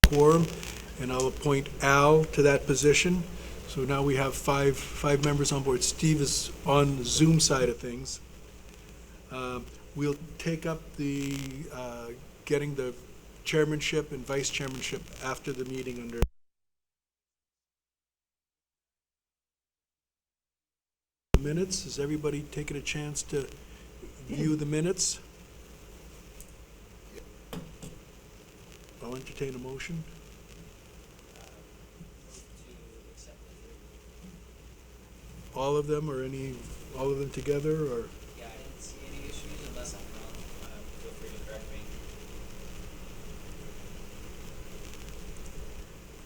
quorum, and I'll appoint Al to that position. So now we have five members on board. Steve is on Zoom side of things. We'll take up the, getting the chairmanship and vice chairmanship after the meeting under minutes. Has everybody taken a chance to view the minutes? I'll entertain a motion. All of them, or all of them together, or? Yeah, I didn't see any issues unless I'm wrong. Feel free to correct me.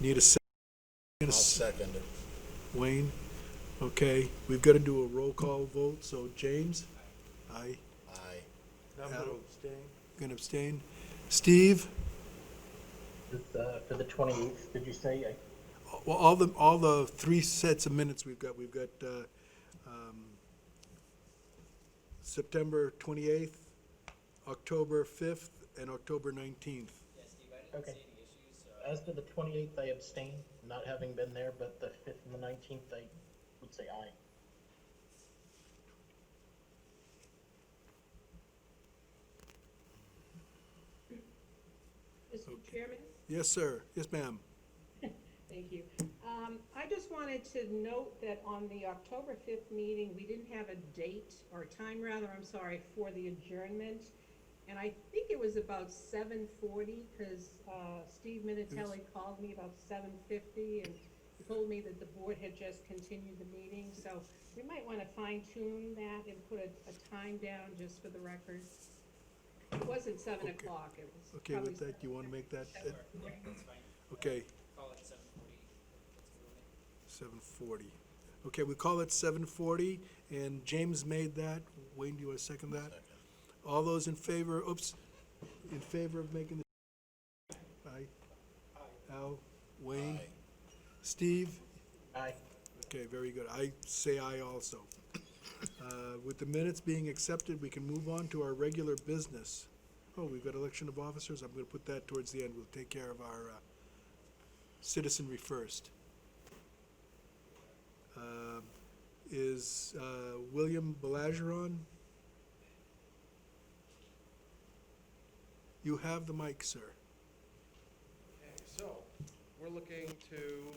Need a second? I'll second it. Wayne? Okay, we've got to do a roll call vote, so James? Aye. Aye. I'm going to abstain. Going to abstain. Steve? For the 28th, did you say? Well, all the three sets of minutes we've got September 28th, October 5th, and October 19th. Yeah, Steve, I didn't Okay. see any issues. So As to the 28th, I abstain, not having been there, but the 5th and the 19th, I would say aye. Mr. Chairman? Yes, sir. Yes, ma'am. Thank you. I just wanted to note that on the October 5th meeting, we didn't have a date, or time rather, I'm sorry, for the adjournment. And I think it was about 7:40, because Steve Minatelli called me about 7:50 and he told me that the board had just continued the meeting. So we might want to fine tune that and put a time down just for the record. It wasn't 7 Okay. o'clock, it was Okay, probably with that, you want to make that? yeah, that's fine. Okay, Call it 7:40. That's good with me. 7:40. Okay, we call it 7:40, and James made that. Wayne, do you want to second that? Second. All those in favor, in favor of making the, aye? Al, Wayne? Aye. Steve? Aye. Okay, very good. I say aye also. With the minutes being accepted, we can move on to our regular business. Oh, we've got election of officers. I'm going to put that towards the end. We'll take care of our citizenry first. Is William Belageron? You have the mic, sir. Okay, so, we're looking to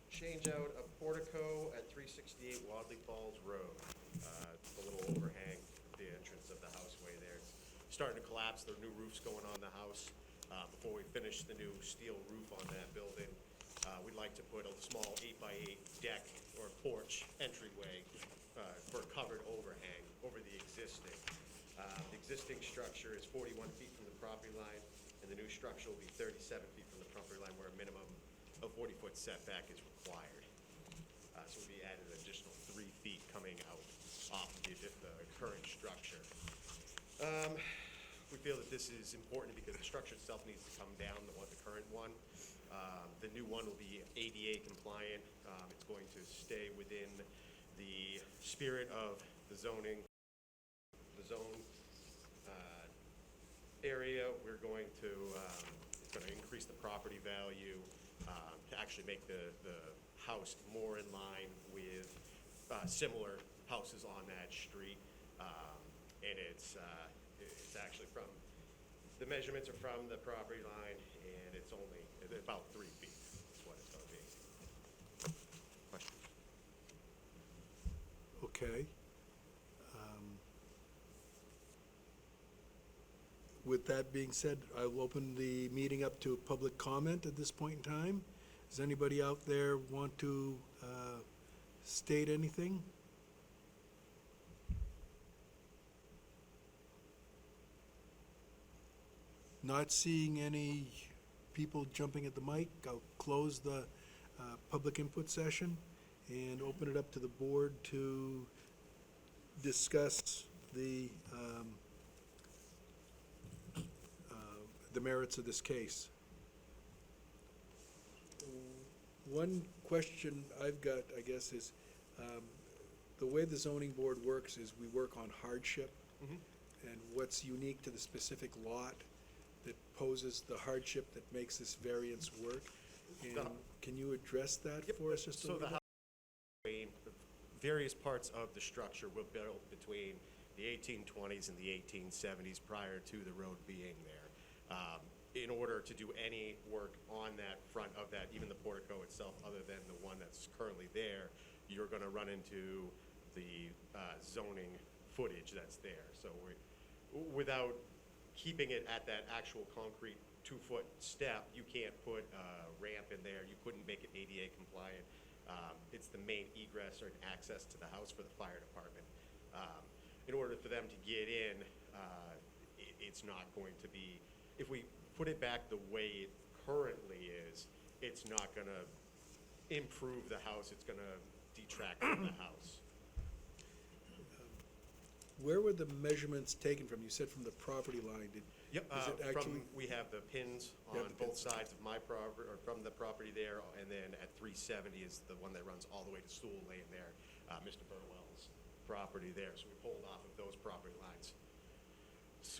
change out a portico at 368 Wadley Falls Road. It's a little overhang at the entrance of the houseway there. It's starting to collapse, there are new roofs going on the house. Before we finish the new steel roof on that building, we'd like to put a small 8x8 deck or porch entryway for a covered overhang over the existing. The existing structure is 41 feet from the property line, and the new structure will be 37 feet from the property line, where a minimum of 40-foot setback is required. So we'll be adding an additional 3 feet coming out off of the current structure. We feel that this is important because the structure itself needs to come down than what the current one. The new one will be ADA compliant. It's going to stay within the spirit of the zoning. The zone area, we're going to, it's going to increase the property value to actually make the house more in line with similar houses on that street. And it's actually from, the measurements are from the property line, and it's only about 3 feet is what it's going to be. Questions? Okay. With that being said, I'll open the meeting up to public comment at this point in time. Does anybody out there want to state anything? Not seeing any people jumping at the mic, I'll close the public input session and open it up to the board to discuss the merits of this case. One question I've got, I guess, is the way the zoning board works is we work on hardship. Mhm. And what's unique to the specific lot that poses the hardship that makes this variance work. And No. can you address that for us just a So little the bit? house, between various parts of the structure were built between the 1820s and the 1870s prior to the road being there. In order to do any work on that front of that, even the portico itself, other than the one that's currently there, you're gonna run into the zoning footage that's there. So without keeping it at that actual concrete 2-foot step, you can't put a ramp in there, you couldn't make it ADA compliant. It's the main egress or access to the house for the fire department. In order for them to get in, it's not going to be, if we put it back the way it currently is, it's not gonna improve the house, it's gonna detract from the house. Where were the measurements taken from? You said from the property line. Yep, Is it actually? we have the pins Yeah, on the both pins. sides of my property, or from the property there, and then at 370 is the one that runs all the way to Sewell Lane there, Mr. Burwell's property there, so we pulled off of those property lines.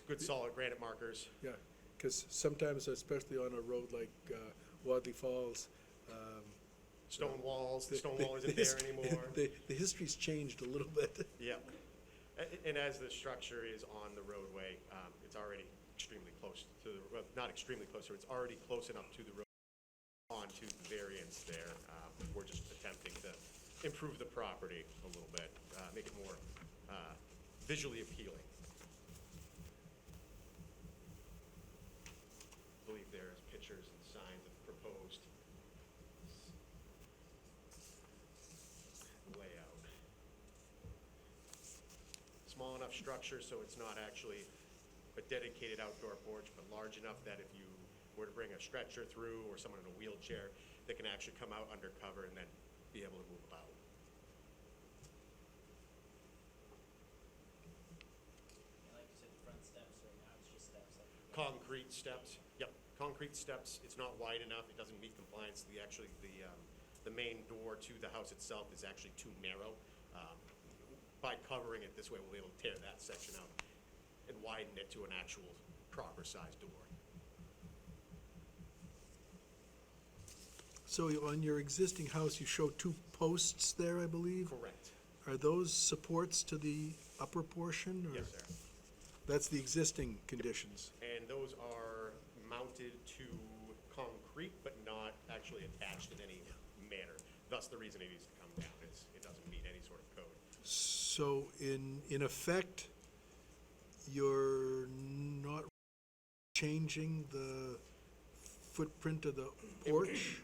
Good solid granite markers. Yeah, because sometimes, especially on a road like Wadley Falls. Stone walls, the stone the- wall the isn't there his- anymore. The history's changed a little bit. Yep. And as the structure is on the roadway, it's already extremely close to, well, not extremely close, it's already close enough to the road, onto the variance there. We're just attempting to improve the property a little bit, make it more visually appealing. I believe there's pictures and signs of proposed layout. Small enough structure so it's not actually a dedicated outdoor porch, but large enough that if you were to bring a stretcher through or someone in a wheelchair, they can actually come out under cover and then be able to move about. And like you said, the front steps right now, it's just steps up. Concrete steps, yep, concrete steps, it's not wide enough, it doesn't meet compliance, the main door to the house itself is actually too narrow. By covering it this way, we'll be able to tear that section out and widen it to an actual proper sized door. So on your existing house, you show 2 posts there, I believe? Correct, Are those supports to the upper portion? or- yes, sir. That's the existing conditions. And those are mounted to concrete, but not actually attached in any manner. Thus, the reason it needs to come down is it doesn't meet any sort of code. So in effect, you're not changing the footprint of the porch?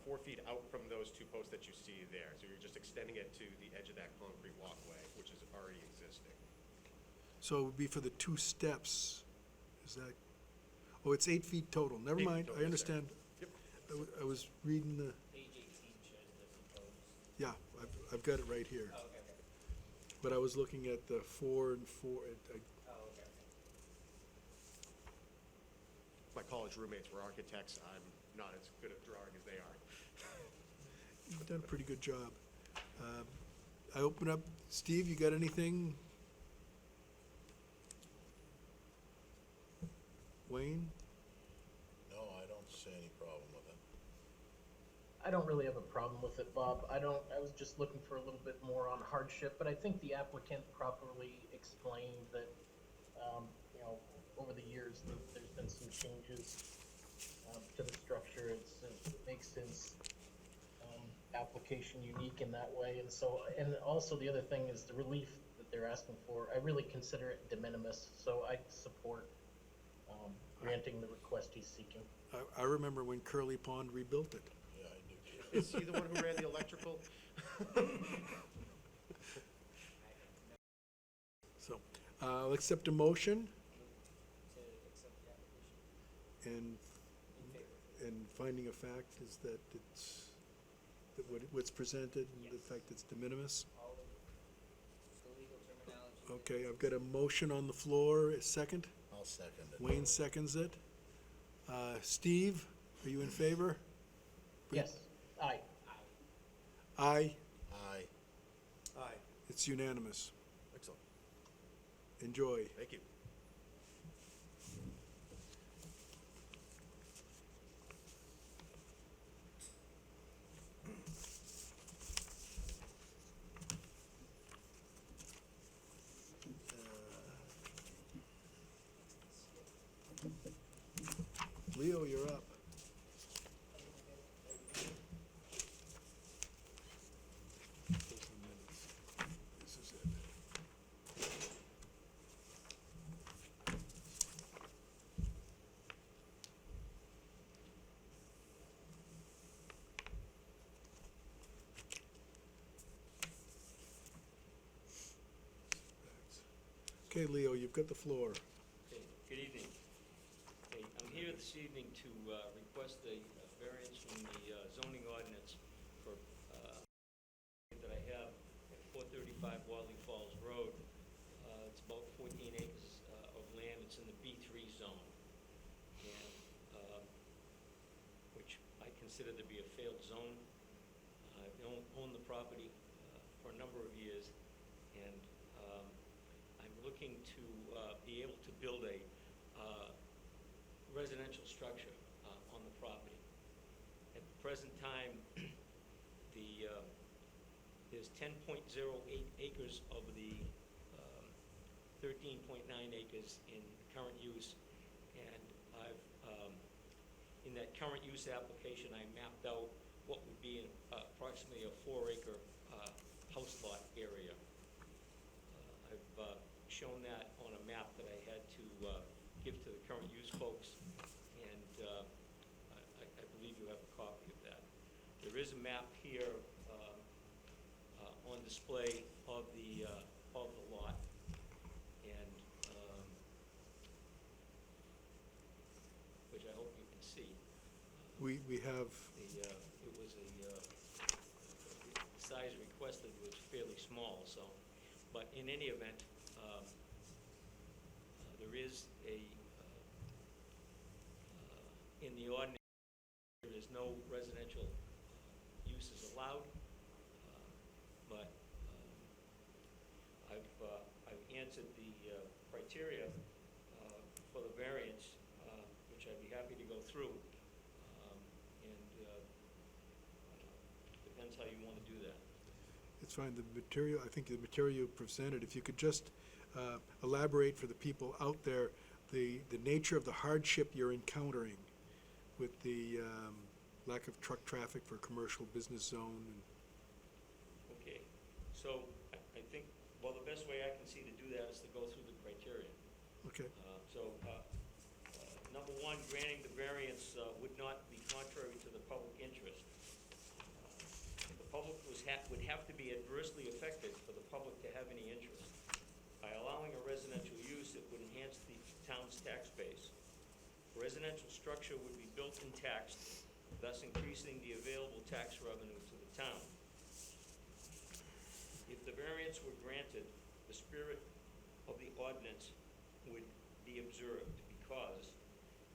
4 feet out from those 2 posts that you see there. So you're just extending it to the edge of that concrete walkway, which is already existing. So it would be for the 2 steps, is that, oh, it's 8 feet total, never 8 feet mind, total, I yes, sir. understand. Yep. I was reading the, Page 18 shows the proposed. yeah, I've got it right here. Oh, okay, okay. But I was looking at the 4 and 4, Oh, okay, okay. My college roommates were architects. I'm not as good at drawing as they are. you've done a pretty good job. I open up, Steve, you got anything? Wayne? No, I don't see any problem with it. I don't really have a problem with it, Bob. I was just looking for a little bit more on hardship, but I think the applicant properly explained that, you know, over the years, there's been some changes, to the structure. It makes his, application unique in that way. And so, and also the other thing is the relief that they're asking for. I really consider it de minimis, so I support, granting the request he's seeking. I remember when Curly Pond rebuilt it. Yeah, I do too. Is he the one who ran the electrical? So, I'll accept a motion To accept the application and, in favor. and finding a fact is that it's, that what's presented and the Yes. fact it's de minimis. All of the legal terminology. Okay, I've got a motion on the floor, a second. I'll second it. Wayne seconds it. Steve, are you in favor? Yes, aye. Aye, Aye. Aye. it's unanimous. Excellent. Enjoy. Thank you. Leo, you're up. This is it. Okay, Leo, you've got the floor. Okay, good evening. Okay, I'm here this evening to request a variance from the zoning ordinance for, that I have at 435 Wadley Falls Road. It's about 14 acres of land. It's in the B3 zone, and, which I consider to be a failed zone. I've owned the property for a number of years, and I'm looking to be able to build a residential structure on the property. At the present time, there's 10.08 acres of the 13.9 acres in current use, and I've, in that current use application, I mapped out what would be approximately a 4-acre house lot area. I've shown that on a map that I had to give to the current use folks, and I believe you have a copy of that. There is a map here on display of the lot, and which I hope you can see. We have, It was the size requested was fairly small, so, but in any event, there is in the ordinance, there is no residential uses allowed, but I've answered the criteria for the variance, which I'd be happy to go through, and depends how you want to do that. it's fine, the material, I think the material you presented, if you could just elaborate for the people out there, the nature of the hardship you're encountering with the lack of truck traffic for commercial business zone. And Okay, so I think, well, the best way I can see to do that is to go through the criteria. okay, Number one, granting the variance would not be contrary to the public interest. The public would have to be adversely affected for the public to have any interest. By allowing a residential use, it would enhance the town's tax base. A residential structure would be built and taxed, thus increasing the available tax revenue to the town. If the variance were granted, the spirit of the ordinance would be observed, because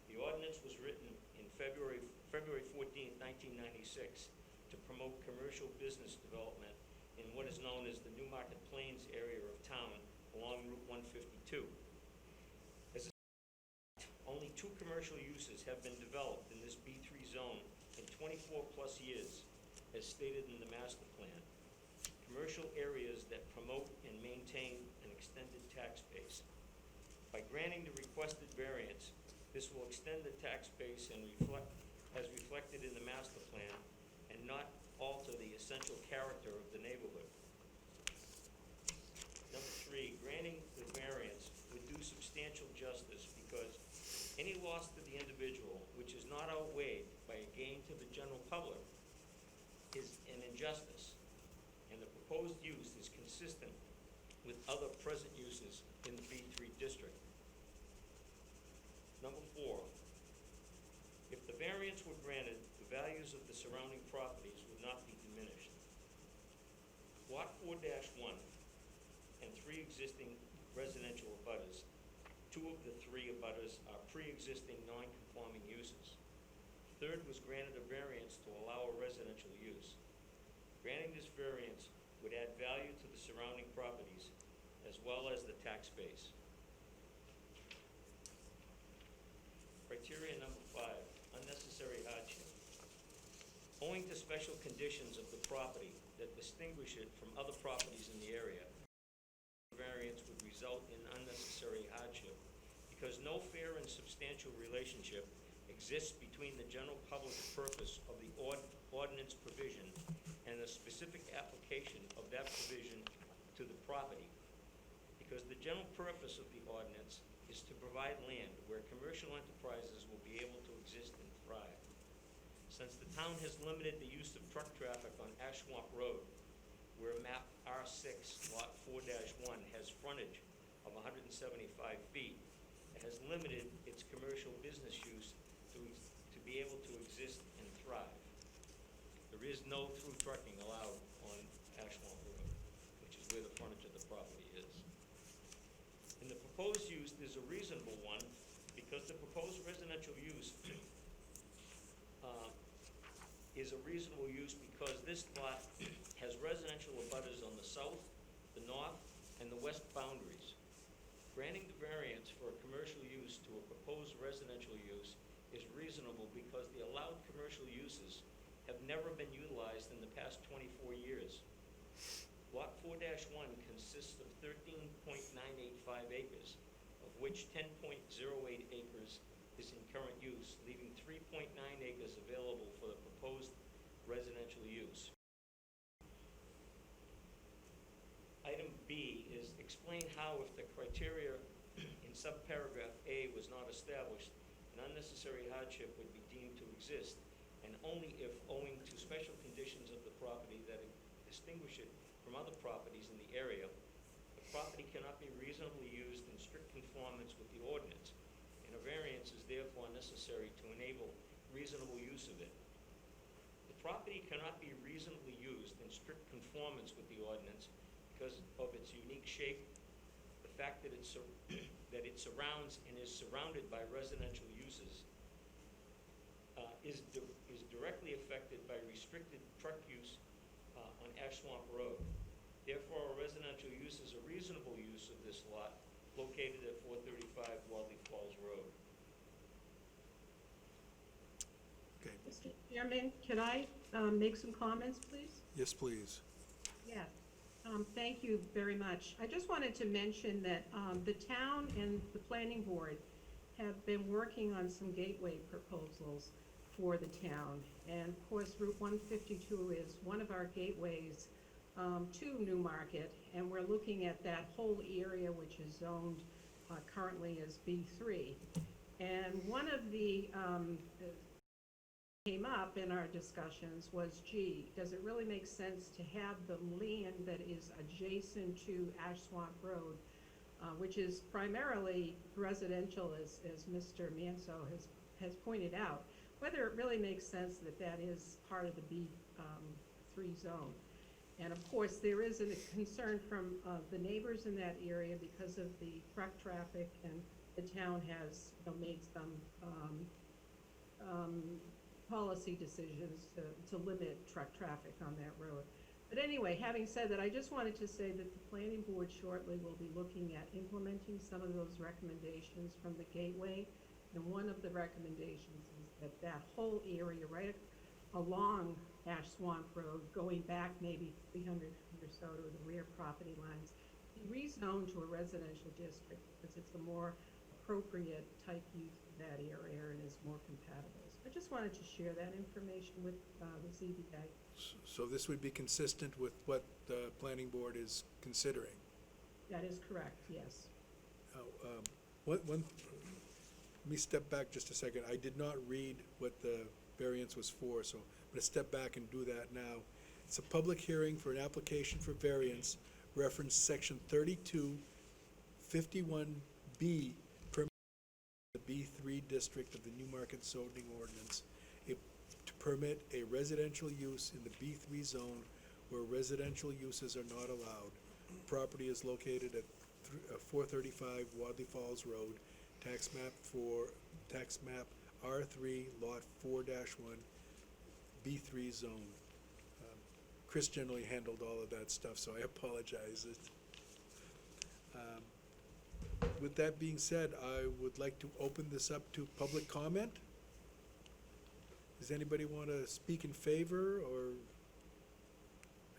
the ordinance was written in February 14, 1996, to promote commercial business development in what is known as the Newmarket Plains area of town along Route 152. As a only 2 commercial uses have been developed in this B3 zone in 24-plus years, as stated in the master plan. Commercial areas that promote and maintain an extended tax base. By granting the requested variance, this will extend the tax base and as reflected in the master plan, and not alter the essential character of the neighborhood. Number 3, granting the variance would do substantial justice, because any loss to the individual which is not outweighed by a gain to the general public is an injustice, and the proposed use is consistent with other present uses in the B3 district. Number 4, if the variance were granted, the values of the surrounding properties would not be diminished. Lot 4-1 and 3 existing residential abutters, 2 of the 3 abutters are pre-existing non-conforming uses. Third was granted a variance to allow a residential use. Granting this variance would add value to the surrounding properties as well as the tax base. Criteria number 5, unnecessary hardship. Owing to special conditions of the property that distinguish it from other properties in the area, variance would result in unnecessary hardship because no fair and substantial relationship exists between the general public purpose of the ordinance provision and the specific application of that provision to the property. Because the general purpose of the ordinance is to provide land where commercial enterprises will be able to exist and thrive. Since the town has limited the use of truck traffic on Ash Swamp Road, where map R6, lot 4-1 has frontage of 175 feet, it has limited its commercial business use to be able to exist and thrive. There is no through trucking allowed on Ash Swamp Road, which is where the frontage of the property is. And the proposed use is a reasonable one because the proposed residential use is a reasonable use because this lot has residential abutters on the south, the north, and the west boundaries. Granting the variance for a commercial use to a proposed residential use is reasonable because the allowed commercial uses have never been utilized in the past 24 years. Lot 4-1 consists of 13.985 acres, of which 10.08 acres is in current use, leaving 3.9 acres available for the proposed residential use. Item B is explain how if the criteria in subparagraph A was not established, an unnecessary hardship would be deemed to exist, and only if, owing to special conditions of the property that distinguish it from other properties in the area, the property cannot be reasonably used in strict conformance with the ordinance, and a variance is therefore necessary to enable reasonable use of it. The property cannot be reasonably used in strict conformance with the ordinance because of its unique shape, the fact that it surrounds and is surrounded by residential uses, is directly affected by restricted truck use on Ash Swamp Road. Therefore, a residential use is a reasonable use of this lot located at 435 Wadley Falls Road. Okay, Mr. Chairman, can I make some comments, please? yes, please. Yes, thank you very much. I just wanted to mention that the town and the planning board have been working on some gateway proposals for the town. And of course, Route 152 is one of our gateways to Newmarket, and we're looking at that whole area which is zoned currently as B3. And one of the came up in our discussions was, gee, does it really make sense to have the land that is adjacent to Ash Swamp Road, which is primarily residential, as Mr. Manso has pointed out, whether it really makes sense that that is part of the B3 zone. And of course, there is a concern from the neighbors in that area because of the truck traffic, and the town has made some policy decisions to limit truck traffic on that road. But anyway, having said that, I just wanted to say that the planning board shortly will be looking at implementing some of those recommendations from the gateway. And one of the recommendations is that that whole area right along Ash Swamp Road, going back maybe 300 feet or so to the rear property lines, be rezoned to a residential district because it's a more appropriate type use of that area and is more compatible. So I just wanted to share that information with the ZBA. So this would be consistent with what the planning board is considering? That is correct, yes. Now, let me step back just a second. I did not read what the variance was for, so I'm going to step back and do that now. It's a public hearing for an application for variance, reference section 3251B, permit the B3 district of the Newmarket zoning ordinance, to permit a residential use in the B3 zone where residential uses are not allowed. Property is located at 435 Wadley Falls Road, tax map R3, lot 4-1, B3 zone. Chris generally handled all of that stuff, so I apologize. With that being said, I would like to open this up to public comment. Does anybody want to speak in favor or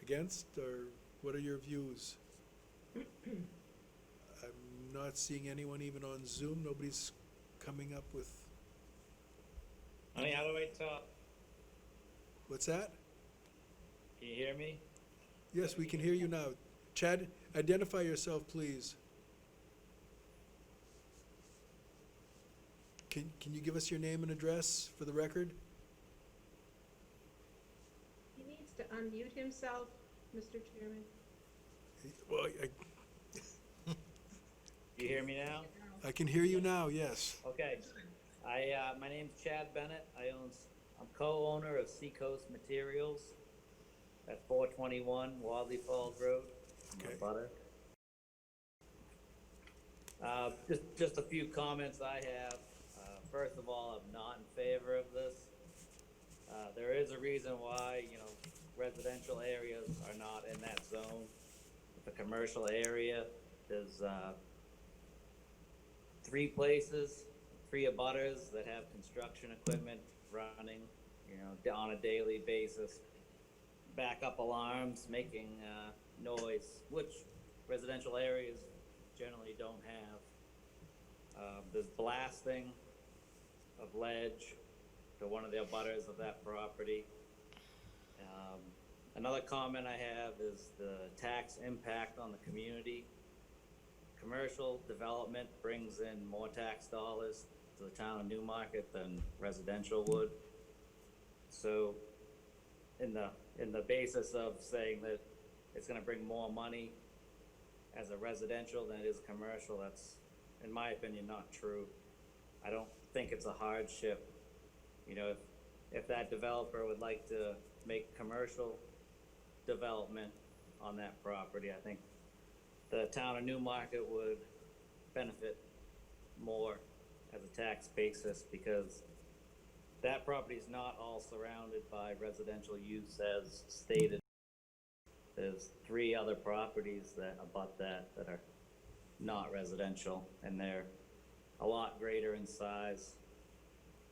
against, or what are your views? I'm not seeing anyone even on Zoom. Nobody's coming up with Honey, how do I talk? What's that? Can you hear me? Yes, we can hear you now. Chad, identify yourself, please. Can you give us your name and address for the record? He needs to unmute himself, Mr. Chairman. Well, You hear me now? I can hear you now, yes. Okay. My name's Chad Bennett. I'm co-owner of Seacoast Materials at 421 Wadley Falls Road. I'm a Okay. butter. Just a few comments I have. First of all, I'm not in favor of this. There is a reason why, residential areas are not in that zone. The commercial area is, 3 abutters that have construction equipment running, on a daily basis. Backup alarms making, noise, which residential areas generally don't have. There's blasting of ledge to one of the abutters of that property. Another comment I have is the tax impact on the community. Commercial development brings in more tax dollars to the town of Newmarket than residential would. So, in the basis of saying that it's gonna bring more money as a residential than it is commercial, that's, in my opinion, not true. I don't think it's a hardship. If that developer would like to make commercial development on that property, I think the town of Newmarket would benefit more as a tax basis, because that property is not all surrounded by residential use as stated. There's 3 other properties that abut that are not residential, and they're a lot greater in size.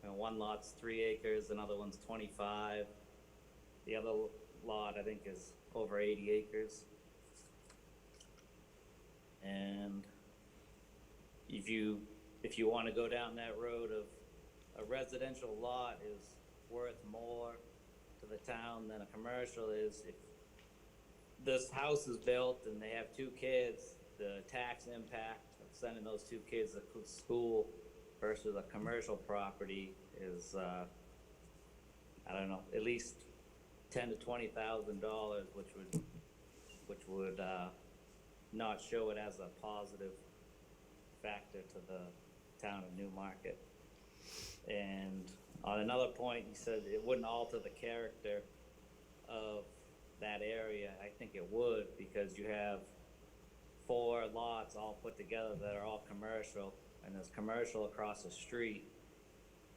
One lot's 3 acres, another one's 25. The other lot, I think, is over 80 acres. And if you want to go down that road of a residential lot is worth more to the town than a commercial is, if this house is built and they have 2 kids, the tax impact of sending those 2 kids to school versus a commercial property is, I don't know, at least $10,000 to $20,000, which would not show it as a positive factor to the town of Newmarket. And on another point, he said it wouldn't alter the character of that area. I think it would, because you have 4 lots all put together that are all commercial, and there's commercial across the street.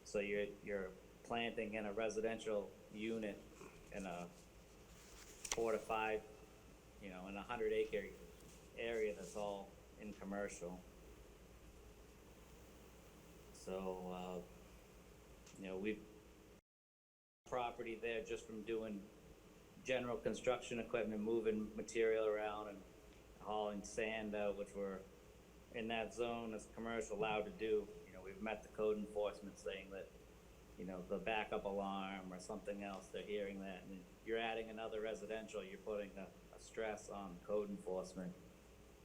So you're planting in a residential unit in a 4 to 5, in a 100-acre area that's all in commercial. So, we've property there just from doing general construction equipment, moving material around and hauling sand out, which we're in that zone as commercial allowed to do. We've met the code enforcement saying that, the backup alarm or something else, they're hearing that, and you're adding another residential, you're putting a stress on code enforcement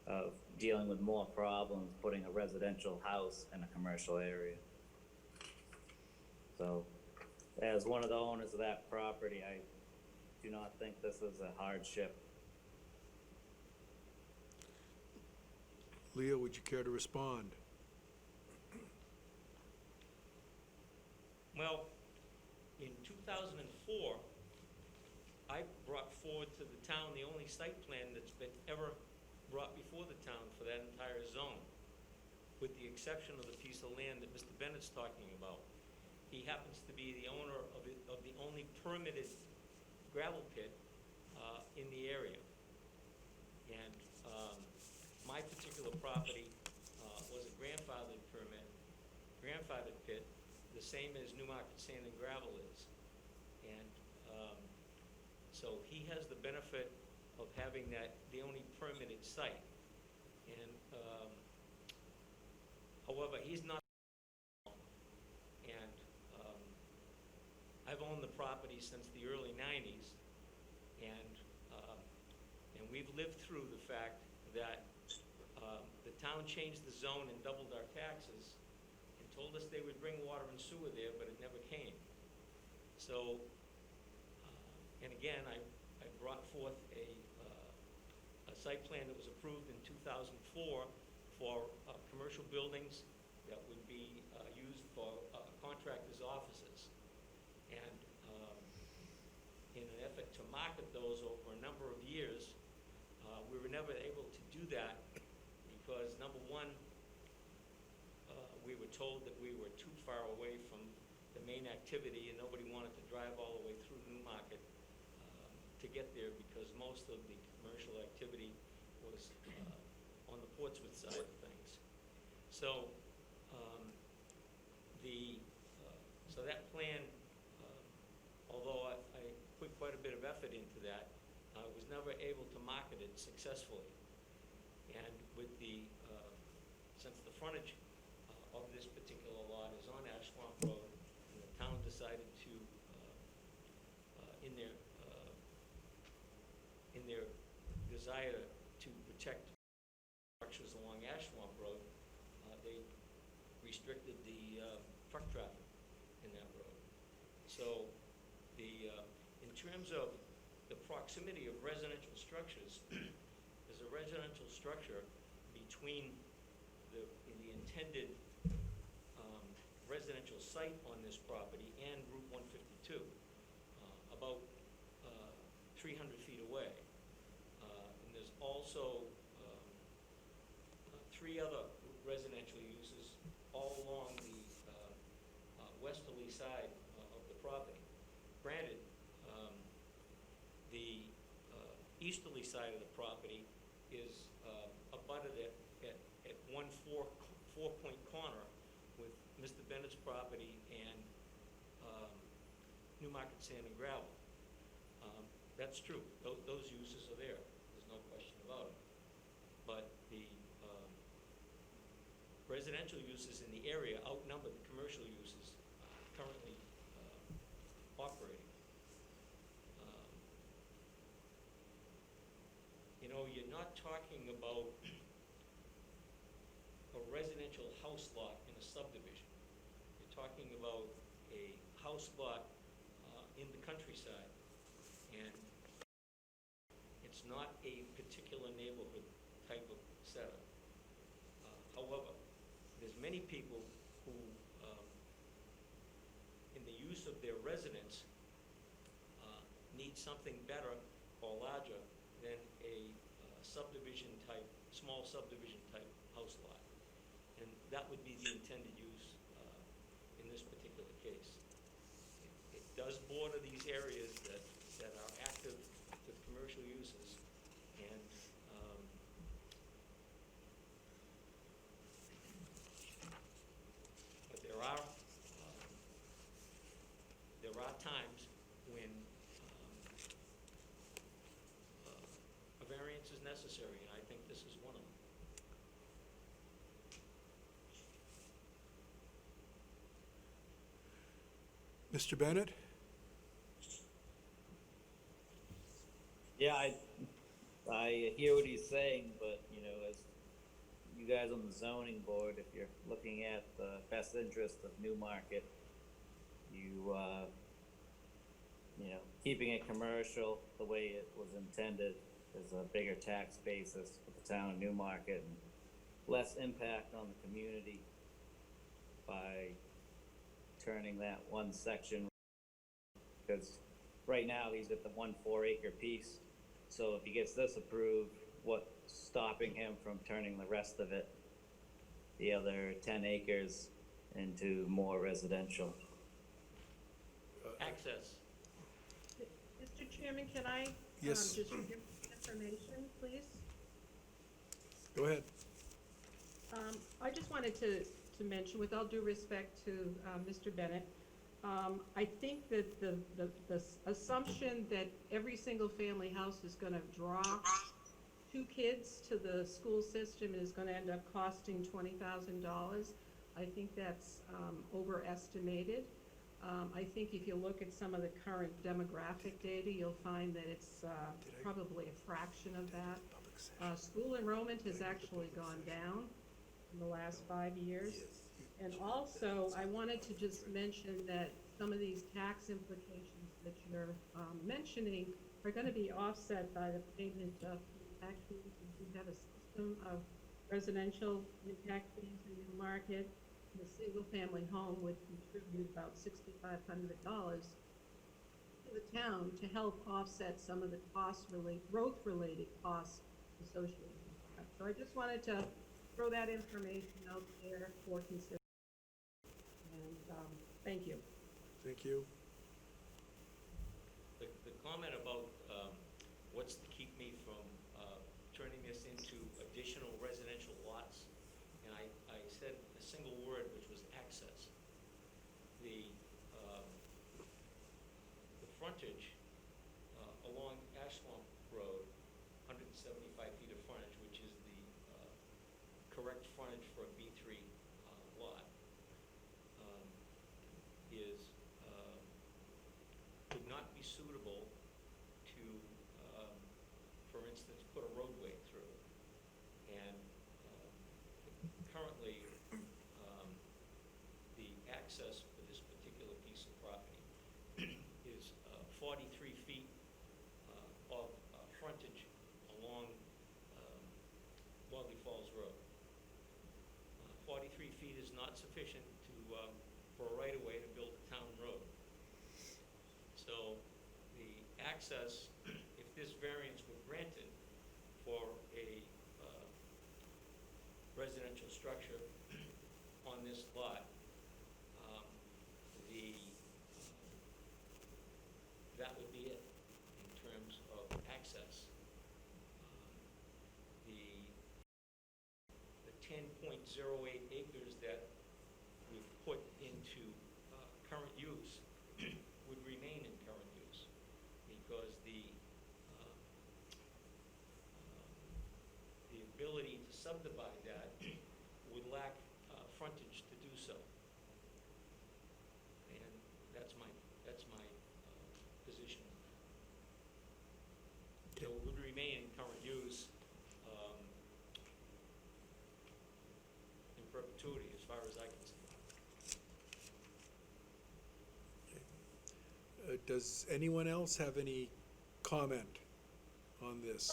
of dealing with more problems, putting a residential house in a commercial area. So, as one of the owners of that property, I do not think this is a hardship. Leo, would you care to respond? Well, in 2004, I brought forward to the town the only site plan that's been ever brought before the town for that entire zone, with the exception of the piece of land that Mr. Bennett's talking about. He happens to be the owner of the only permitted gravel pit in the area. And my particular property was a grandfathered pit, the same as Newmarket Sand and Gravel is. And so he has the benefit of having that, the only permitted site. And however, he's not, and owned the property since the early 90s, and, and we've lived through the fact that the town changed the zone and doubled our taxes and told us they would bring water and sewer there, but it never came. So, and again, I brought forth a site plan that was approved in 2004 for commercial buildings that would be used for contractors' offices. And in an effort to market those over a number of years, we were never able to do that because, number one, we were told that we were too far away from the main activity and nobody wanted to drive all the way through Newmarket to get there because most of the commercial activity was on the Portsmouth side of things. So so that plan, although I put quite a bit of effort into that, I was never able to market it successfully. And with the, since the frontage of this particular lot is on Ash Swamp Road, and the town decided to, in their desire to protect structures along Ash Swamp Road, they restricted the truck traffic in that road. So in terms of the proximity of residential structures, there's a residential structure between the intended residential site on this property and Route 152, about 300 feet away. And there's also 3 other residential uses all along the westerly side of the property. Granted, the easterly side of the property is abutted at one four-point corner with Mr. Bennett's property and Newmarket Sand and Gravel. That's true. Those uses are there. There's no question about it. But the residential uses in the area outnumber the commercial uses currently operating. You know, you're not talking about a residential house lot in a subdivision. You're talking about a house lot in the countryside, and it's not a particular neighborhood type of setup. However, there's many people who, in the use of their residence, need something better or larger than a subdivision type, small subdivision type house lot. And that would be the intended use in this particular case. It does border these areas that are active with commercial uses, and but there are times when a variance is necessary, and I think this is one of them. Mr. Bennett? Yeah, I hear what he's saying, but, you know, as you guys on the zoning board, if you're looking at the best interest of Newmarket, you know, keeping it commercial the way it was intended is a bigger tax basis for the town of Newmarket and less impact on the community by turning that one section, because right now he's at the 1 4-acre piece. So if he gets this approved, what's stopping him from turning the rest of it, the other 10 acres, into more residential? Access. Mr. Chairman, can I Yes. just give information, please? Go ahead. I just wanted to mention, with all due respect to Mr. Bennett, I think that the assumption that every single family house is gonna draw 2 kids to the school system is gonna end up costing $20,000, I think that's overestimated. I think if you look at some of the current demographic data, you'll find that it's probably a fraction of that. School enrollment has actually gone down in the last 5 years. And also, I wanted to just mention that some of these tax implications that you're mentioning are gonna be offset by the payment of tax fees. We have a system of residential impact fees in Newmarket. The single-family home would contribute about $6,500 to the town to help offset some of the growth-related costs associated with that. So I just wanted to throw that information out there for consideration. And, thank you. Thank you. The comment about, what's to keep me from, turning this into additional residential lots, and I said a single word, which was access. The frontage, along Ash Swamp Road, 175 feet of frontage, which is the, correct frontage for a B3, lot, is, would not be suitable to, for instance, put a roadway through. And currently, the access for this particular piece of property is 43 feet of frontage along Wadley Falls Road. 43 feet is not sufficient to, for a right-of-way to build a town road. So the access, if this variance were granted for a residential structure on this lot, that would be it in terms of access. The 10.08 acres that we've put into current use would remain in current use because the ability to subdivide that would lack frontage to do so. And that's my position. So it would remain in current use in perpetuity, as far as I can see. Does anyone else have any comment on this?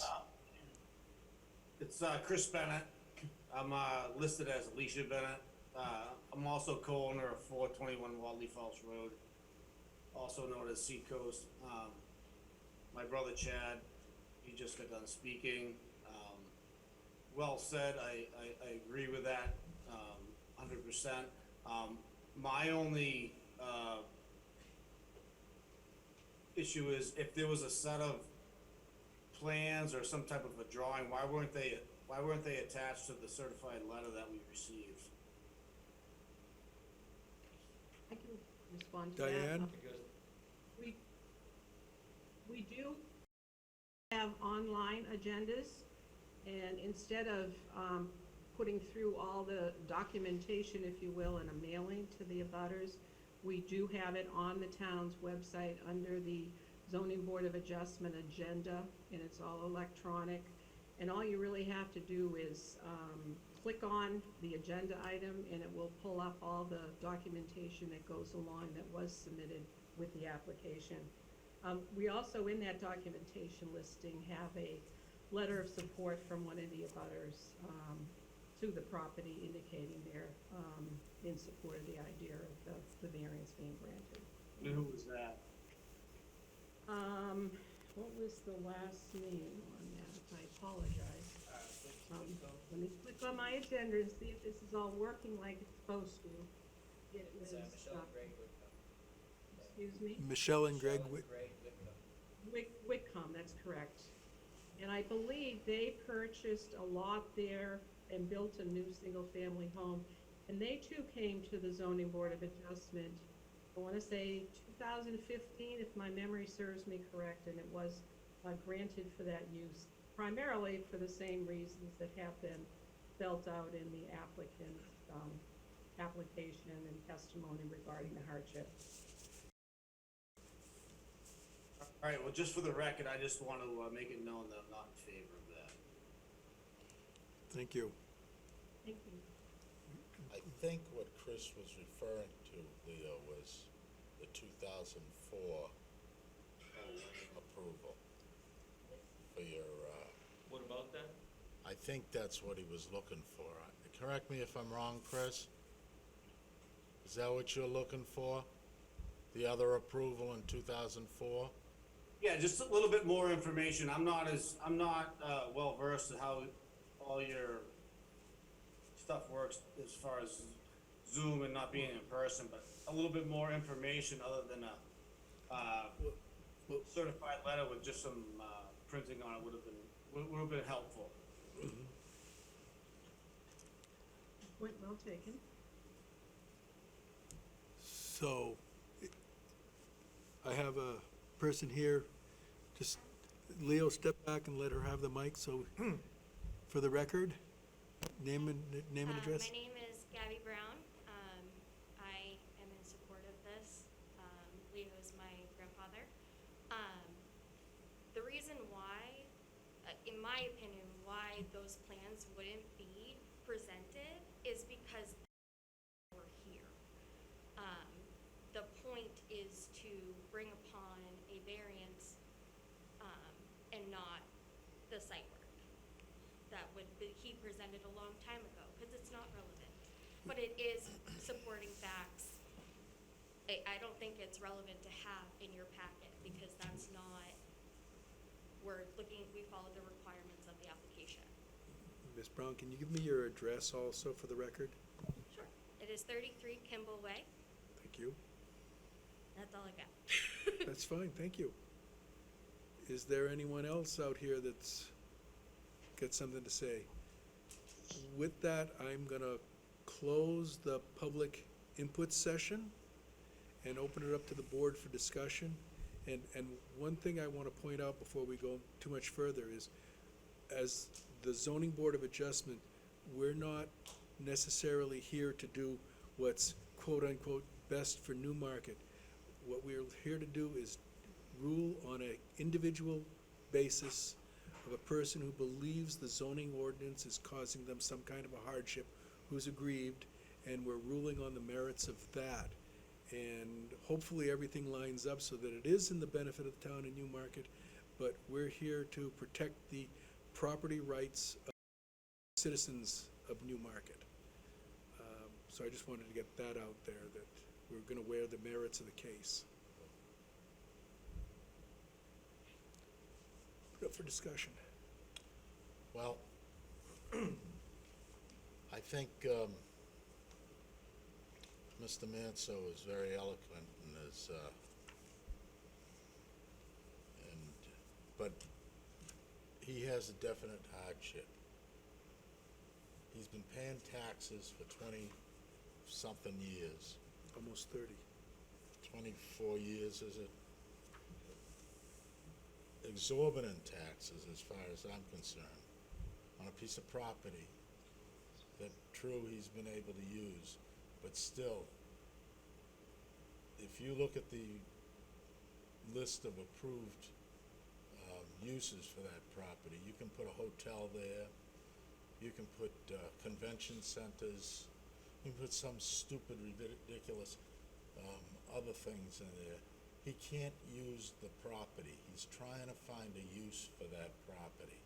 It's Chris Bennett. I'm listed as Alicia Bennett. I'm also co-owner of 421 Wadley Falls Road, also known as Seacoast. My brother Chad, he just got done speaking. Well said. I agree with that 100%. My only issue is if there was a set of plans or some type of a drawing, why weren't they attached to the certified letter that we received? I can respond to that. Diane? Because We do have online agendas, and instead of putting through all the documentation, if you will, in a mailing to the abutters, we do have it on the town's website under the Zoning Board of Adjustment agenda, and it's all electronic. And all you really have to do is click on the agenda item, and it will pull up all the documentation that goes along that was submitted with the application. We also, in that documentation listing, have a letter of support from one of the abutters to the property indicating they're in support of the idea of the variance being granted. And who was that? What was the last name on that? I apologize. Let me click on my agenda and see if this is all working like it's supposed to. It was, Michelle and Greg Whitcomb. excuse me? Michelle and Greg, Michelle and Greg Whitcomb. Whitcomb, that's correct. And I believe they purchased a lot there and built a new single-family home. And they too came to the Zoning Board of Adjustment, I wanna say 2015, if my memory serves me correct, and it was granted for that use, primarily for the same reasons that have been spelled out in the applicant's application and testimony regarding the hardship. All right, well, just for the record, I just want to make it known that I'm not in favor of that. Thank you. Thank you. I think what Chris was referring to, Leo, was the 2004 approval for your, What about that? I think that's what he was looking for. Correct me if I'm wrong, Chris? Is that what you're looking for? The other approval in 2004? Yeah, just a little bit more information. I'm not well versed in how all your stuff works as far as Zoom and not being in person, but a little bit more information other than a certified letter with just some printing on it would have been helpful. Point well taken. So, I have a person here, just, Leo, step back and let her have the mic, so, for the record, name and address. My name is Gabby Brown. I am in support of this. Leo is my grandfather. The reason why, in my opinion, why those plans wouldn't be presented is because we're here. The point is to bring upon a variance and not the site work that he presented a long time ago, because it's not relevant. But it is supporting facts. I don't think it's relevant to have in your packet, because that's not, we follow the requirements of the application. Ms. Brown, can you give me your address also for the record? Sure. It is 33 Kimball Way. Thank you. That's all I got. That's fine, thank you. Is there anyone else out here that's got something to say? With that, I'm gonna close the public input session and open it up to the board for discussion. And one thing I wanna point out before we go too much further is, as the zoning board of adjustment, we're not necessarily here to do what's quote-unquote best for Newmarket. What we're here to do is rule on an individual basis of a person who believes the zoning ordinance is causing them some kind of a hardship, who's aggrieved, and we're ruling on the merits of that. And hopefully everything lines up so that it is in the benefit of the town of Newmarket, but we're here to protect the property rights of citizens of Newmarket. So I just wanted to get that out there, that we're gonna wear the merits of the case. Put up for discussion. Well, I think Mr. Manso is very eloquent in his, but he has a definite hardship. He's been paying taxes for 20-something years, Almost 30. 24 years, is it? Exorbitant taxes, as far as I'm concerned, on a piece of property that, true, he's been able to use, but still, if you look at the list of approved uses for that property, you can put a hotel there, you can put convention centers, you can put some stupid, ridiculous other things in there. He can't use the property. He's trying to find a use for that property.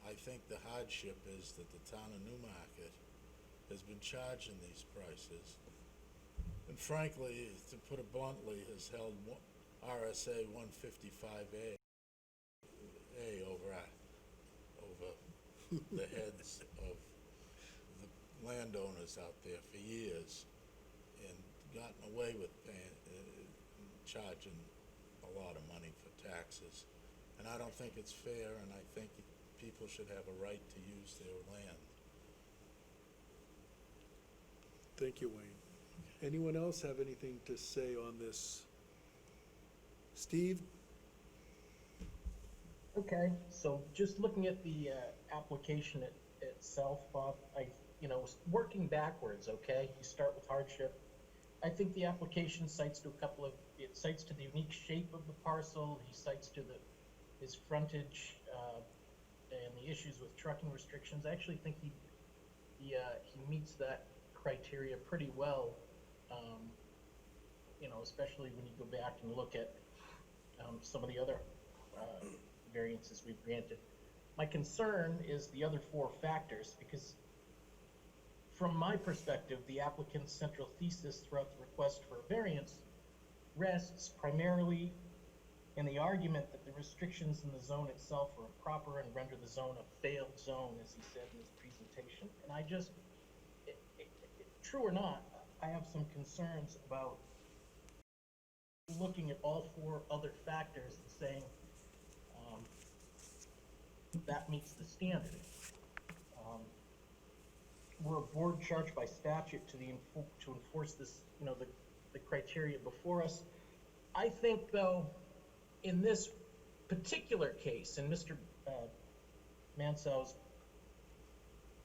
I think the hardship is that the town of Newmarket has been charging these prices, and frankly, to put it bluntly, has held RSA 155A over the heads of the landowners out there for years, and gotten away with charging a lot of money for taxes. And I don't think it's fair, and I think people should have a right to use their land. Thank you, Wayne. Anyone else have anything to say on this? Steve? Okay, so just looking at the application itself, Bob, working backwards, okay? You start with hardship. I think the application cites to a couple of it cites to the unique shape of the parcel, he cites to his frontage, and the issues with trucking restrictions. I actually think he meets that criteria pretty well, especially when you go back and look at some of the other variances we've granted. My concern is the other four factors, because from my perspective, the applicant's central thesis throughout the request for a variance rests primarily in the argument that the restrictions in the zone itself are improper and render the zone a failed zone, as he said in his presentation. And I just, true or not, I have some concerns about looking at all four other factors and saying that meets the standard. We're a board charged by statute to enforce this, the criteria before us. I think, though, in this particular case, in Mr. Mansell's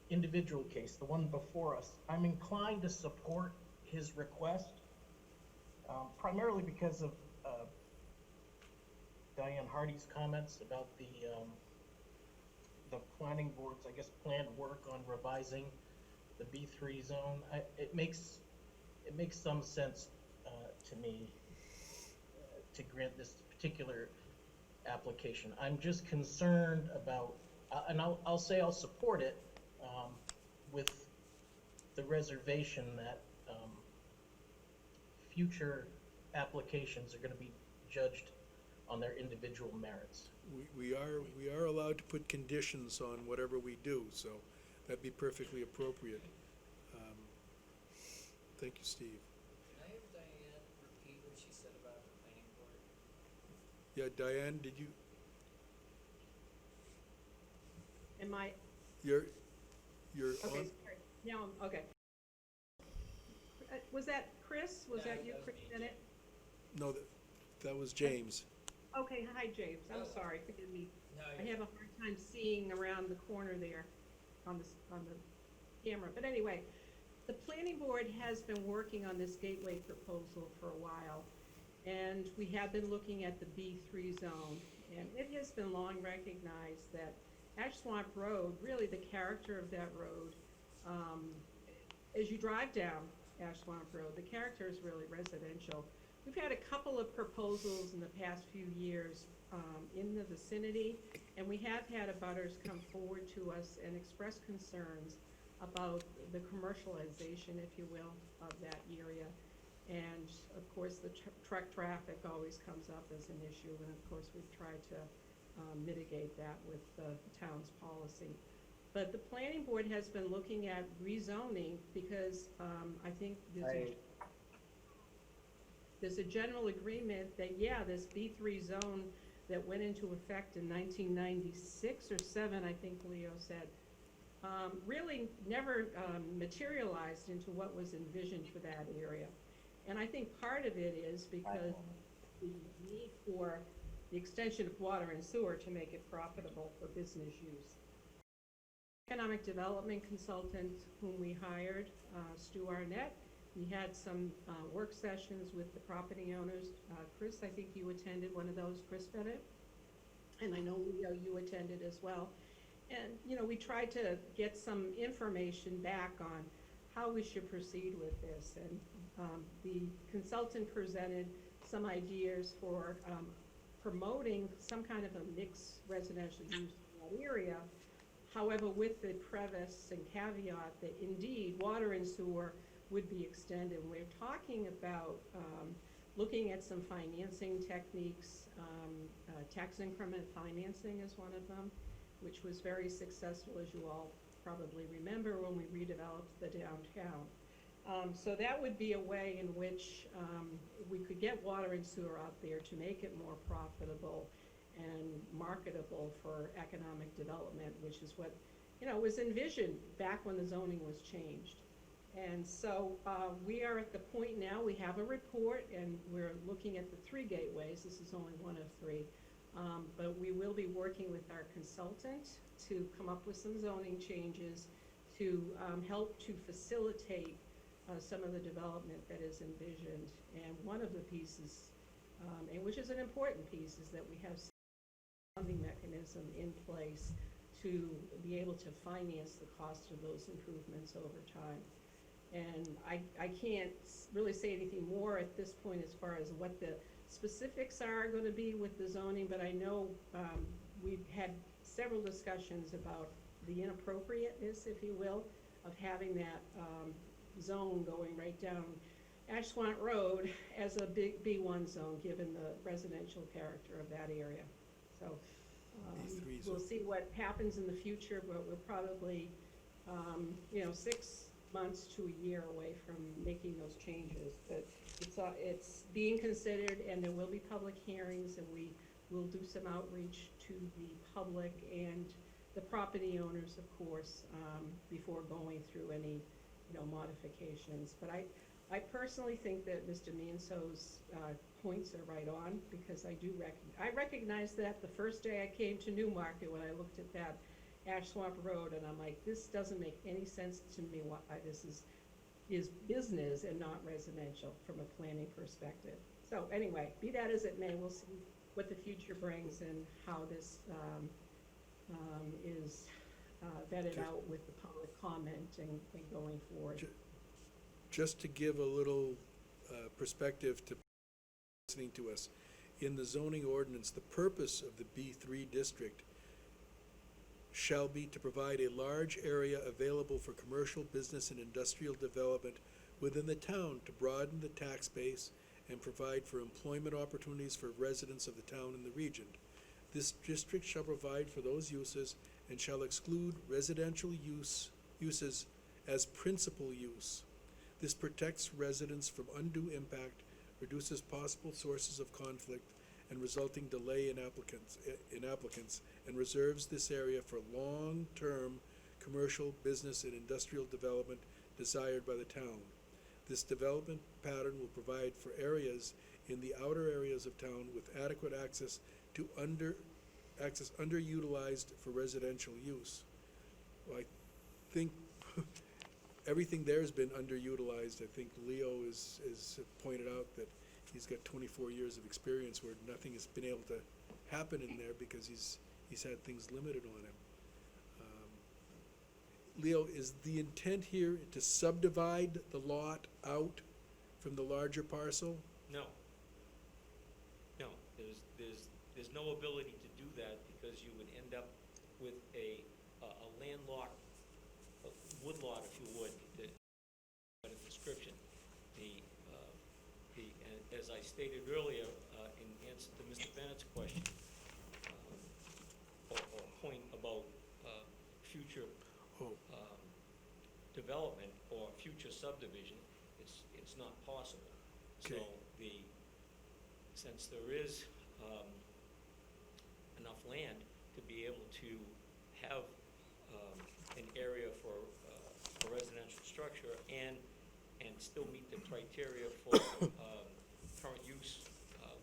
individual case, the one before us, I'm inclined to support his request, primarily because of Diane Hardy's comments about the planning board's, I guess, planned work on revising the B3 zone. It makes some sense to me to grant this particular application. I'm just concerned about, and I'll say I'll support it with the reservation that future applications are going to be judged on their individual merits. We are allowed to put conditions on whatever we do, so that'd be perfectly appropriate. Thank you, Steve. Can I have Diane repeat what she said about the planning board? Yeah, Diane, did you, Am I, you're okay, on? sorry. Now, okay. Was that Chris? Was No, that you, that was Chris me. Bennett? No, that was James. Okay, hi, James. I'm Oh. sorry, forgive me. No, I have a hard time seeing around the corner there on the camera. But anyway, the planning board has been working on this gateway proposal for a while. And we have been looking at the B3 zone. And it has been long recognized that Ash Swamp Road, really the character of that road, as you drive down Ash Swamp Road, the character is really residential. We've had a couple of proposals in the past few years in the vicinity, and we have had abutters come forward to us and express concerns about the commercialization, if you will, of that area. And of course, the truck traffic always comes up as an issue, and of course, we've tried to mitigate that with the town's policy. But the planning board has been looking at rezoning because I think there's a general agreement that, yeah, this B3 zone that went into effect in 1996 or 7, I think Leo said, really never materialized into what was envisioned for that area. And I think part of it is because the need for the extension of water and sewer to make it profitable for business use. Economic development consultant whom we hired, Stu Arnett, we had some work sessions with the property owners. Chris, I think you attended one of those, Chris Bennett? And I know, Leo, you attended as well. And, we tried to get some information back on how we should proceed with this. And the consultant presented some ideas for promoting some kind of a mixed residential use in that area. However, with the preface and caveat that indeed water and sewer would be extended. We're talking about looking at some financing techniques. Tax increment financing is one of them, which was very successful, as you all probably remember, when we redeveloped the downtown. So that would be a way in which we could get water and sewer out there to make it more profitable and marketable for economic development, which is what, was envisioned back when the zoning was changed. And so we are at the point now, we have a report, and we're looking at the 3 gateways. This is only one of 3. But we will be working with our consultant to come up with some zoning changes to help to facilitate some of the development that is envisioned. And one of the pieces and which is an important piece, is that we have funding mechanism in place to be able to finance the cost of those improvements over time. And I can't really say anything more at this point as far as what the specifics are gonna be with the zoning, but I know, we've had several discussions about the inappropriateness, if you will, of having that, zone going right down Ash Swamp Road as a big B1 zone, given the residential character of that area. So, B3 we'll zone. see what happens in the future, but we're probably, 6 months to a year away from making those changes. But it's being considered, and there will be public hearings, and we will do some outreach to the public and the property owners, of course, before going through any, modifications. But I personally think that Mr. Manso's points are right on, because I recognize that the first day I came to Newmarket, when I looked at that Ash Swamp Road, and I'm like, this doesn't make any sense to me why this is business and not residential from a planning perspective. So anyway, be that as it may, we'll see what the future brings and how this is vetted out with the public comment and going forward. Just to give a little perspective to listening to us, in the zoning ordinance, the purpose of the B3 district shall be to provide a large area available for commercial, business, and industrial development within the town to broaden the tax base and provide for employment opportunities for residents of the town and the region. This district shall provide for those uses and shall exclude residential uses as principal use. This protects residents from undue impact, reduces possible sources of conflict and resulting delay in applicants, and reserves this area for long-term commercial, business, and industrial development desired by the town. This development pattern will provide for areas in the outer areas of town with adequate access underutilized for residential use. Well, I think everything there has been underutilized. I think Leo is pointed out that he's got 24 years of experience where nothing has been able to happen in there because he's had things limited on him. Leo, is the intent here to subdivide the lot out from the larger parcel? No. No, there's no ability to do that, because you would end up with a landlocked woodlot, if you would, by the description. And as I stated earlier, in answer to Mr. Bennett's question, or point about future development or future subdivision, it's not possible. Okay. So since there is enough land to be able to have an area for residential structure and still meet the criteria for current use,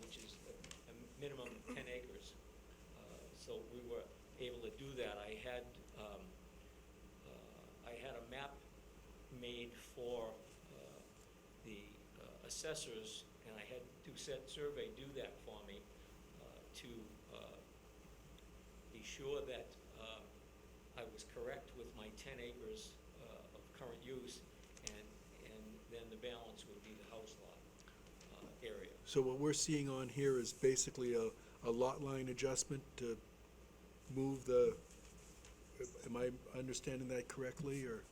which is a minimum 10 acres. So we were able to do that. I had a map made for the assessors, and I had Doucette Survey do that for me to be sure that I was correct with my 10 acres of current use, and then the balance would be the house lot area. So what we're seeing on here is basically a lot line adjustment to move am I understanding that correctly, or?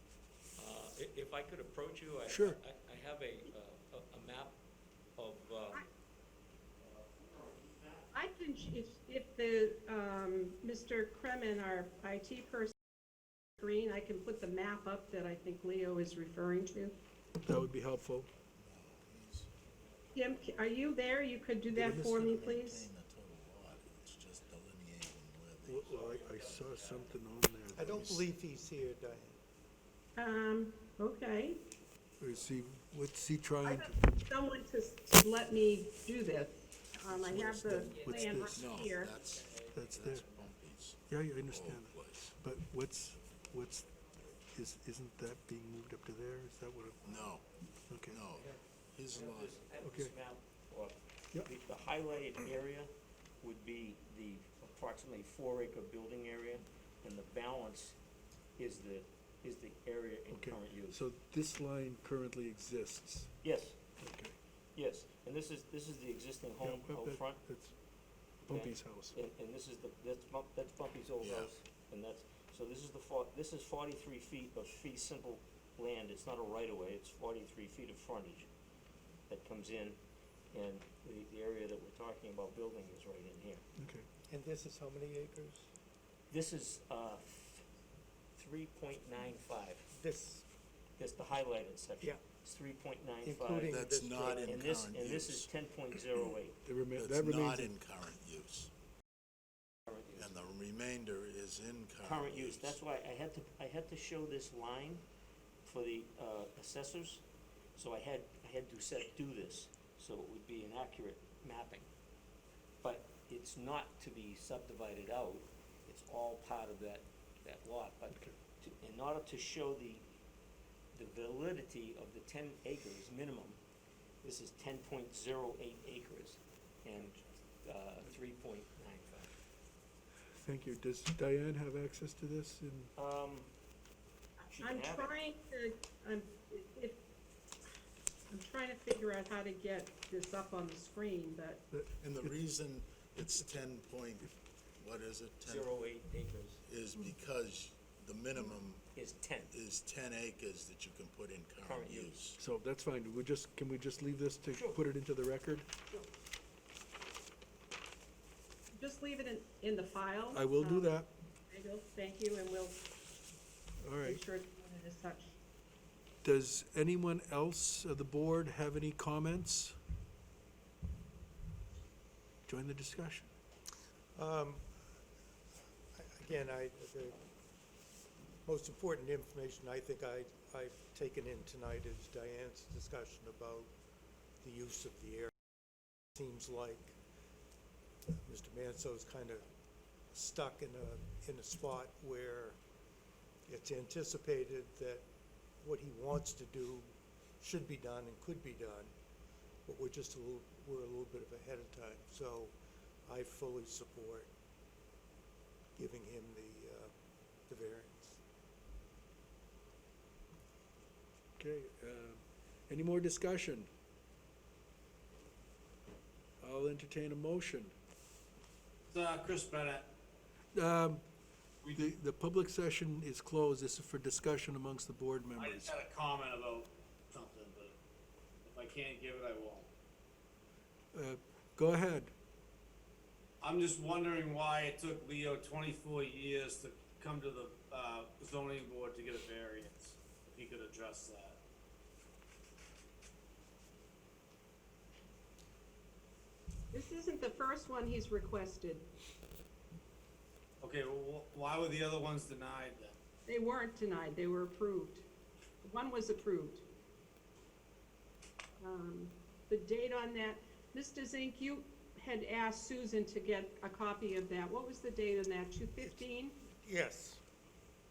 If I could approach you, Sure. I have a map of, I can, if the, Mr. Kremen, our IT person, green, I can put the map up that I think Leo is referring to. That would be helpful. Kim, are you there? You could do that for me, please? Well, I saw something on there. I don't believe he's here, Diane. Okay. What's he I trying got to, someone to let me do this. I have the What's plan this? right here. that's there? Yeah, I understand that. But isn't that being moved up to there? Is that what? No, Okay. no, his lot, I have Okay. this map, or Yep. The highlighted area would be the approximately 4-acre building area, and the balance is the area in Okay, current use. so this line currently exists. Yes, Okay. yes, and this is the existing home Yeah, out that- front. That's Bumpy's house. And this is that's Bumpy's old Yeah. house, and so this is 43 feet of fee simple land, it's not a right-of-way, it's 43 feet of frontage that comes in, and the area that we're talking about building is right in here. Okay. And this is how many acres? This is, 3.95, This, that's the highlighted section. Yeah. It's 3.95. including That's this not building. in And this, current and this is use. 10.08. That That's remains. not in current use, current use. and the remainder is in Current use, that's why I had to show this line for the assessors, so I had to do this, so it would be an accurate mapping. But it's not to be subdivided out, it's all part of that lot, but in order to show the validity of the 10 acres minimum, this is 10.08 acres and 3.95. Thank you. Does Diane have access to this? She I'm can have it. trying to, I'm trying to figure out how to get this up on the screen, but And the reason it's 10 point, what is it? 10 0.08 acres is because the minimum is 10. is 10 acres that you can put in current Current use. use. So that's fine. Can we just leave this to Sure. put it into the record? just leave it in the file. I will do that. I will, thank you, and we'll All right. make sure it's noted as such. Does anyone else of the board have any comments? Join the discussion. Again, the most important information I think I've taken in tonight is Diane's discussion about the use of the area. Seems like Mr. Manso's kind of stuck in a spot where it's anticipated that what he wants to do should be done and could be done, but we're a little bit of ahead of time. So I fully support giving him the variance. Okay, any more discussion? I'll entertain a motion. It's, Chris Bennett. The public session is closed. This is for discussion amongst the board I members. just had a comment about something, but if I can't give it, I won't. Go ahead. I'm just wondering why it took Leo 24 years to come to the zoning board to get a variance. If he could address that. This isn't the first one he's requested. Okay, well, why were the other ones denied then? They weren't denied, they were approved. One was approved. The date on that, Mr. Zink, you had asked Susan to get a copy of that. What was the date on that, 2/15? Yes.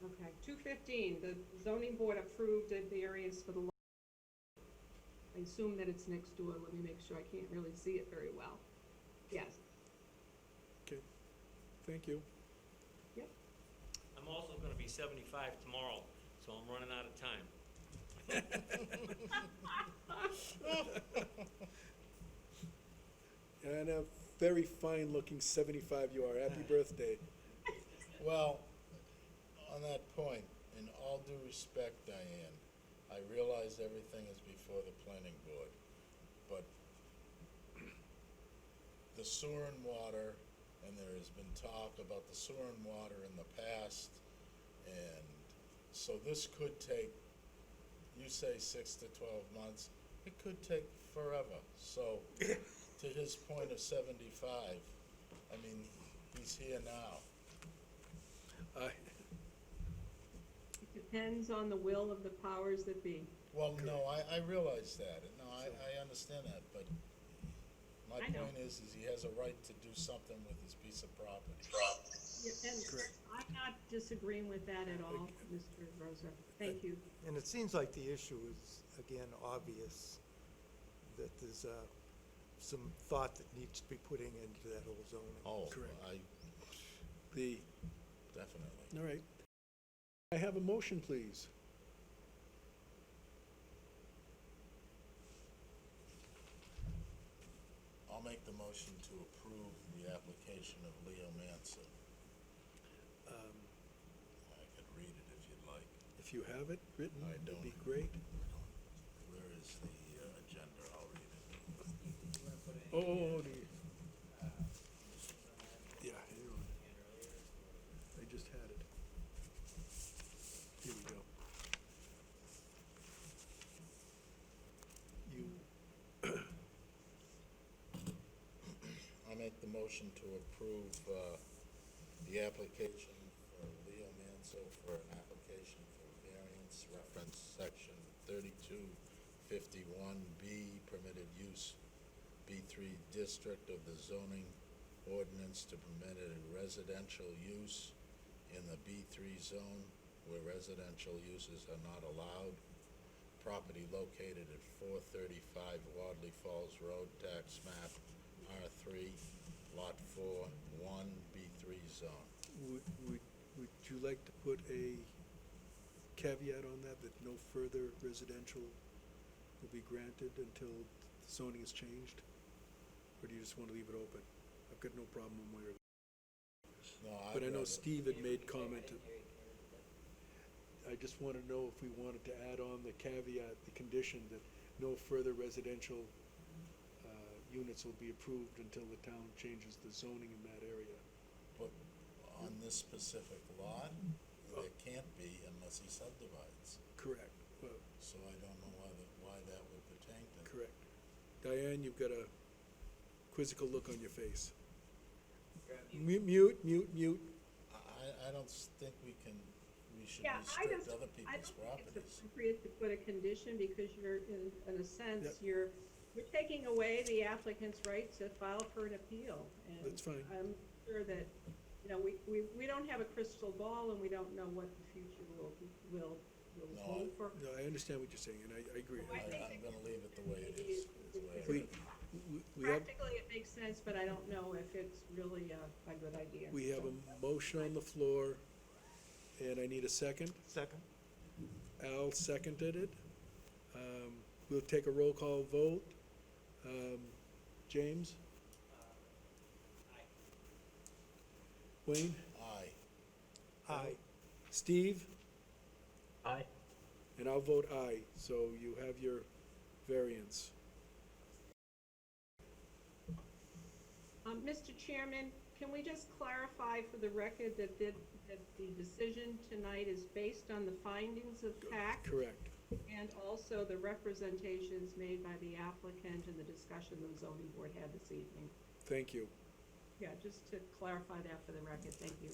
Okay, 2/15, the zoning board approved a variance for the lot. I assume that it's next door, let me make sure, I can't really see it very well. Yes, Okay, thank you. yep. I'm also gonna be 75 tomorrow, so I'm running out of time. And a very fine-looking 75 you are. Happy birthday. Well, on that point, in all due respect, Diane, I realize everything is before the planning board, but the sewer and water, and there has been talk about the sewer and water in the past, and so this could take, you say 6 to 12 months, it could take forever. So, to his point of 75, I mean, he's here now. It depends on the will of the powers that be. Well, no, I realize that, no, I understand that, but my I know. point is he has a right to do something with his piece of property. Yeah, and I'm not disagreeing with that at all, Mr. Rosa. Thank you. And it seems like the issue is, again, obvious, that there's some thought that needs to be putting into that whole zoning. Oh, Correct. I, The, definitely. all right. I have a motion, please. I'll make the motion to approve the application of Leo Manson. I could read it if you'd like. If you have it written, I it'd be don't. great. Where is the agenda? I'll read it. You wanna put it in? Oh, uh, yeah, hang on. I just had it. Here we go. You, I make the motion to approve the application for Leo Manso for an application for variance reference section 3251B, permitted use, B3 district of the zoning ordinance to permit a residential use in the B3 zone where residential uses are not allowed. Property located at 435 Wadley Falls Road, tax map R3, lot 4, 1B3 zone. would you like to put a caveat on that, that no further residential will be granted until zoning is changed? Or do you just want to leave it open? I've got no problem one way or the No, other. But I know I'd rather- Steve had made comment. I didn't hear you, Karen. I just want to know if we wanted to add on the caveat, the condition that no further residential units will be approved until the town changes the zoning in that area. But on this specific lot, there can't be unless he subdivides. Correct. Well, So I don't know why that would pertain to. correct. Diane, you've got a quizzical look on your face. Mute. I don't think we should Yeah, I restrict don't, other I people's don't think properties. it's appropriate to put a condition because you're, in a sense, Yep. you're taking away the applicant's right to file for an appeal. And That's fine. I'm sure that, we don't have a crystal ball and we don't know what the future will No, hold for. No, I understand what you're saying, and I agree. Well, I think I'm gonna leave it the way it maybe is. it- is the way I We, read it. we have, Practically, it makes sense, but I don't know if it's really a good idea. we have a motion on the floor, and I need a second. Second? Al seconded it. We'll take a roll call vote. James? Wayne? Aye. Aye. Steve? Aye. And I'll vote aye, so you have your variance. Mr. Chairman, can we just clarify for the record that the decision tonight is based on the findings of TAC Correct. and also the representations made by the applicant and the discussion the zoning board had this evening? Thank you. Yeah, just to clarify that for the record, thank you.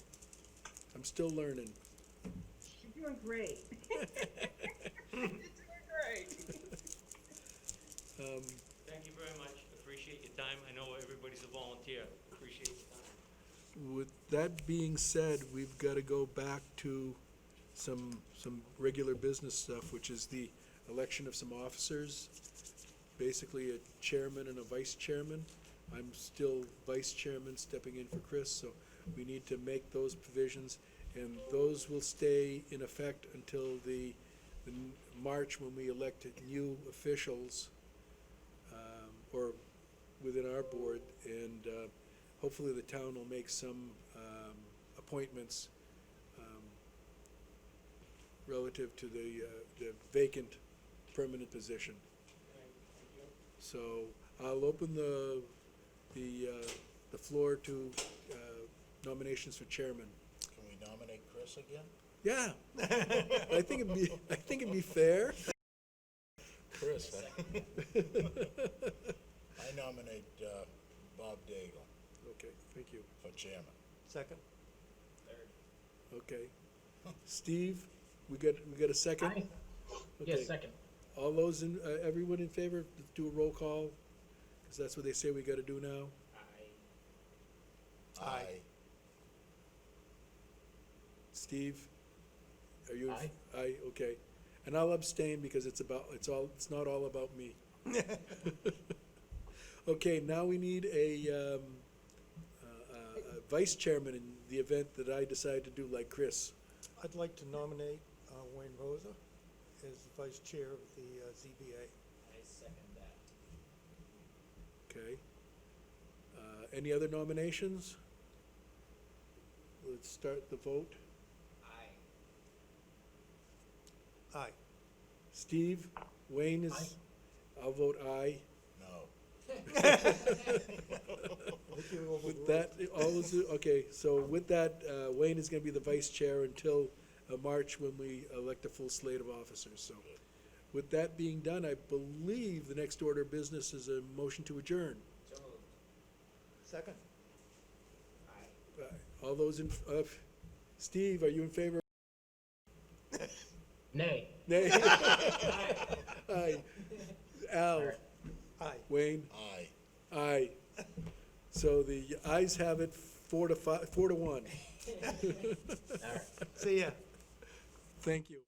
I'm still learning. You're doing great. You're doing great. Thank you very much, appreciate your time, I know everybody's a volunteer, appreciate your time. With that being said, we've got to go back to some regular business stuff, which is the election of some officers, basically a chairman and a vice chairman. I'm still vice chairman, stepping in for Chris, so we need to make those provisions, and those will stay in effect until the March, when we elect new officials, or within our board, and hopefully the town will make some appointments relative to the vacant permanent position. So I'll open the floor to nominations for chairman. Can we nominate Chris again? Yeah, I think it'd be fair. Chris, I nominate Bob Daigle Okay, thank you. for chairman. Second? Okay. Steve, we got a second? Aye. Okay. Yes, second. All those everyone in favor, do a roll call, because that's what they say we gotta do now. Aye. Steve, are you? Aye. Aye, okay. And I'll abstain because it's not all about me. Okay, now we need a vice chairman in the event that I decide to do like Chris. I'd like to nominate Wayne Rosa as the vice chair of the ZBA. I second that. Okay. Any other nominations? Let's start the vote. Aye. Aye. Steve, Wayne is, I'll vote aye. No. With that, all those, okay, so with that, Wayne is gonna be the vice chair until March when we elect a full slate of officers, so. With that being done, I believe the next order of business is a motion to adjourn. So moved. Second? All those in, Steve, are you in favor? Nay. Nay? Aye. Al? Aye. Wayne? Aye. Aye. So the ayes have it, 4 to 1. All right. See ya. Thank you.